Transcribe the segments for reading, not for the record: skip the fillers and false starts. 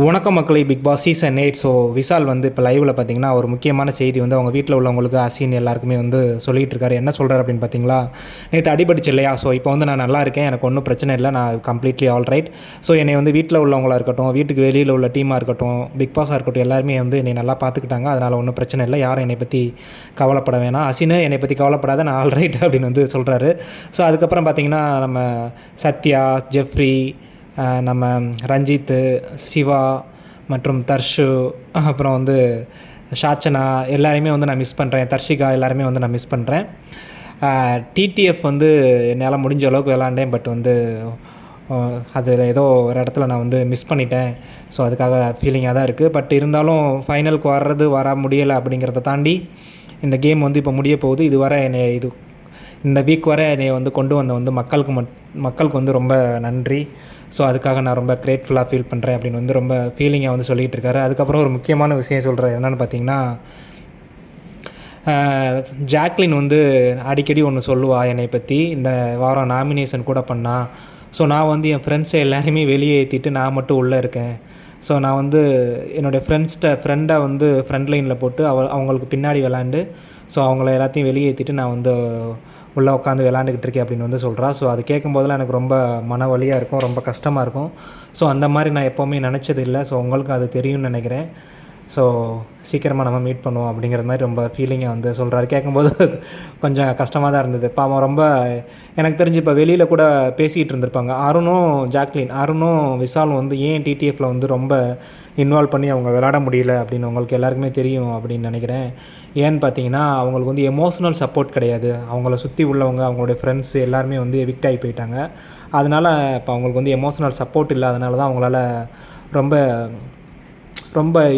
வணக்கம் மக்களே, Bigg Boss season 8. So Vishal வந்து இப்போ லைவில் பார்த்தீங்கன்னா ஒரு முக்கியமான செய்தி வந்து அவங்க வீட்டில் உள்ளவங்களுக்கு அசின் எல்லாருக்குமே வந்து சொல்லிகிட்டு இருக்காரு. என்ன சொல்கிறார் அப்படின்னு பார்த்தீங்களா, நேற்று அடிபட்டுச்சு இல்லையா, ஸோ இப்போ வந்து நான் நல்லா இருக்கேன், எனக்கு ஒன்றும் பிரச்சனை இல்லை, நான் கம்ப்ளீட்லி ஆல் ரைட். ஸோ என்னை வந்து வீட்டில் உள்ளவங்களாக இருக்கட்டும், வீட்டுக்கு வெளியில் உள்ள டீமாக இருக்கட்டும், பிக் பாஸாக இருக்கட்டும், எல்லாருமே வந்து என்னை நல்லா பார்த்துக்கிட்டாங்க. அதனால் ஒன்றும் பிரச்சனை இல்லை, யாரும் என்னை பற்றி கவலைப்பட வேணாம், அசின் என்னை பற்றி கவலைப்படாத, நான் ஆல் ரைட் அப்படின்னு வந்து சொல்கிறாரு. ஸோ அதுக்கப்புறம் பார்த்தீங்கன்னா நம்ம சத்யா, ஜெஃப்ரி, நம்ம ரஞ்சித்து, சிவா மற்றும் தர்ஷு, அப்புறம் வந்து ஷாச்சனா எல்லாரையுமே வந்து நான் மிஸ் பண்ணுறேன். தர்ஷிகா எல்லாருமே வந்து நான் மிஸ் பண்ணுறேன். டிடிஎஃப் வந்து என்னால் முடிஞ்ச அளவுக்கு விளாண்டேன், பட் வந்து அதில் ஏதோ ஒரு இடத்துல நான் வந்து மிஸ் பண்ணிட்டேன். ஸோ அதுக்காக ஃபீலிங்காக தான் இருக்குது. பட் இருந்தாலும் ஃபைனலுக்கு வர முடியலை அப்படிங்கிறத தாண்டி இந்த கேம் வந்து இப்போ முடிய போகுது. இதுவரை என்னை இந்த வீக் வரை என்னை வந்து கொண்டு வந்த வந்து மக்களுக்கு வந்து ரொம்ப நன்றி. ஸோ அதுக்காக நான் ரொம்ப கிரேட்ஃபுல்லாக ஃபீல் பண்ணுறேன் அப்படின்னு வந்து ரொம்ப ஃபீலிங்காக வந்து சொல்லிகிட்டு இருக்காரு. அதுக்கப்புறம் ஒரு முக்கியமான விஷயம் சொல்கிறேன், என்னென்னு பார்த்தீங்கன்னா, ஜாக்லின் வந்து அடிக்கடி ஒன்று சொல்லுவா என்னை பற்றி, இந்த வாரம் நாமினேஷன் கூட பண்ணா. ஸோ நான் வந்து என் ஃப்ரெண்ட்ஸை எல்லாருமே வெளியே ஏற்றிட்டு நான் மட்டும் உள்ளே இருக்கேன். ஸோ நான் வந்து என்னுடைய ஃப்ரெண்டை வந்து ஃப்ரண்ட் லைனில் போட்டு அவங்களுக்கு பின்னாடி விளாண்டு, ஸோ அவங்கள எல்லாத்தையும் வெளியே ஏற்றிட்டு நான் வந்து உள்ளே உட்காந்து விளாண்டுக்கிட்டு இருக்கேன் அப்படின்னு வந்து சொல்கிறா. ஸோ அது கேட்கும்போதெல்லாம் எனக்கு ரொம்ப மன வலியாக இருக்கும், ரொம்ப கஷ்டமாக இருக்கும். ஸோ அந்த மாதிரி நான் எப்போவுமே நினச்சது இல்லை. ஸோ உங்களுக்கு அது தெரியும்னு நினைக்கிறேன். ஸோ சீக்கிரமாக நம்ம மீட் பண்ணுவோம் அப்படிங்கிற மாதிரி ரொம்ப ஃபீலிங்காக வந்து சொல்கிறாரு. கேட்கும்போது கொஞ்சம் கஷ்டமாக தான் இருந்தது. பாவம் ரொம்ப எனக்கு தெரிஞ்சு இப்போ வெளியில் கூட பேசிக்கிட்டு இருந்திருப்பாங்க. அருணும் விஷாலும் வந்து ஏன் டிடிஎஃப்பில் வந்து ரொம்ப இன்வால்வ் பண்ணி அவங்க விளையாட முடியல அப்படின்னு உங்களுக்கு எல்லாருக்குமே தெரியும் அப்படின்னு நினைக்கிறேன். ஏன்னு பார்த்தீங்கன்னா, அவங்களுக்கு வந்து எமோஷ்னல் சப்போர்ட் கிடையாது. அவங்கள சுற்றி உள்ளவங்க, அவங்களுடைய ஃப்ரெண்ட்ஸ் எல்லாருமே வந்து எவிக்ட் ஆகி போயிட்டாங்க. அதனால் இப்போ அவங்களுக்கு வந்து எமோஷ்னல் சப்போர்ட் இல்லாதனால தான் அவங்களால ரொம்ப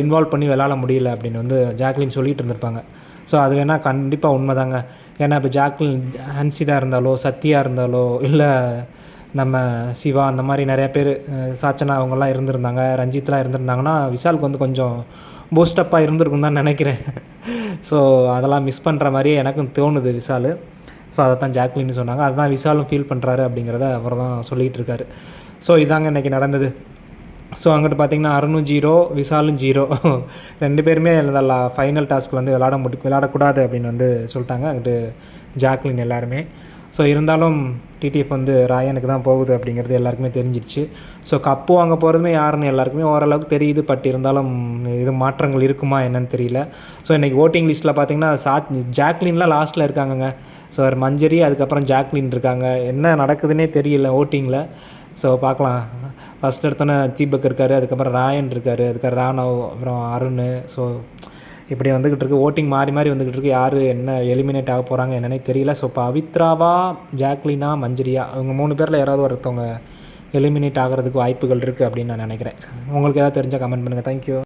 இன்வால்வ் பண்ணி விளாட முடியல அப்படின்னு வந்து ஜாக்லின் சொல்லிகிட்டு இருந்திருப்பாங்க. ஸோ அது வேணால் கண்டிப்பாக உண்மைதாங்க. ஏன்னா இப்போ ஜாக்லின் ஹன்சிதா இருந்தாலோ, சத்யா இருந்தாலோ, இல்லை நம்ம சிவா, அந்த மாதிரி நிறையா பேர், சாச்சனா அவங்கெல்லாம் இருந்திருந்தாங்க, ரஞ்சித்லாம் இருந்திருந்தாங்கன்னா விஷாலுக்கு வந்து கொஞ்சம் பூஸ்டப்பாக இருந்திருக்கும் தான் நினைக்கிறேன். ஸோ அதெல்லாம் மிஸ் பண்ணுற மாதிரியே எனக்கும் தோணுது விஷால். ஸோ அதை தான் ஜாக்லின்னு சொன்னாங்க. அதுதான் விஷாலும் ஃபீல் பண்ணுறாரு அப்படிங்கிறத அவர் தான் சொல்லிகிட்டு இருக்காரு. ஸோ இதாங்க இன்றைக்கி நடந்தது. ஸோ அங்கிட்டு பார்த்திங்கன்னா அருணும் 0, விஷாலும் 0, 2 பேருமே இந்த ஃபைனல் டாஸ்கில் வந்து விளையாடக்கூடாது அப்படின்னு வந்து சொல்லிட்டாங்க அங்கிட்டு ஜாக்லின் எல்லாருமே. ஸோ இருந்தாலும் டிடிஎஃப் வந்து ராயனுக்கு தான் போகுது அப்படிங்கிறது எல்லாருக்குமே தெரிஞ்சிருச்சு. ஸோ கப்பு வாங்க போகிறதுமே யாருன்னு எல்லாருக்குமே ஓரளவுக்கு தெரியுது. பட் இருந்தாலும் இது மாற்றங்கள் இருக்குமா என்னன்னு தெரியல. ஸோ இன்றைக்கி ஓட்டிங் லிஸ்ட்டில் பார்த்திங்கன்னா ஜாக்லின்லாம் லாஸ்ட்டில் இருக்காங்கங்க. ஸோ மஞ்சரி, அதுக்கப்புறம் ஜாக்லின் இருக்காங்க. என்ன நடக்குதுன்னே தெரியல ஓட்டிங்கில். ஸோ பார்க்கலாம். ஃபஸ்ட் எடுத்தோன்னே தீபக் இருக்கார், அதுக்கப்புறம் ராயன் இருக்கார், அதுக்கப்புறம் ராணவ், அப்புறம் அருண். ஸோ இப்படி வந்துக்கிட்டு இருக்குது. ஓட்டிங் மாறி வந்துக்கிட்டு இருக்குது. யார் என்ன எலிமினேட் ஆக போகிறாங்க என்னன்னே தெரியல. ஸோ இப்போ பவித்ராவா, ஜாக்லினா, மஞ்சரியா, அவங்க 3 பேரில் யாராவது ஒருத்தவங்க எலிமினேட் ஆகிறதுக்கு வாய்ப்புகள் இருக்குது அப்படின்னு நான் நினைக்கிறேன். உங்களுக்கு ஏதாவது தெரிஞ்சால் கமெண்ட் பண்ணுங்கள். தேங்க்யூ.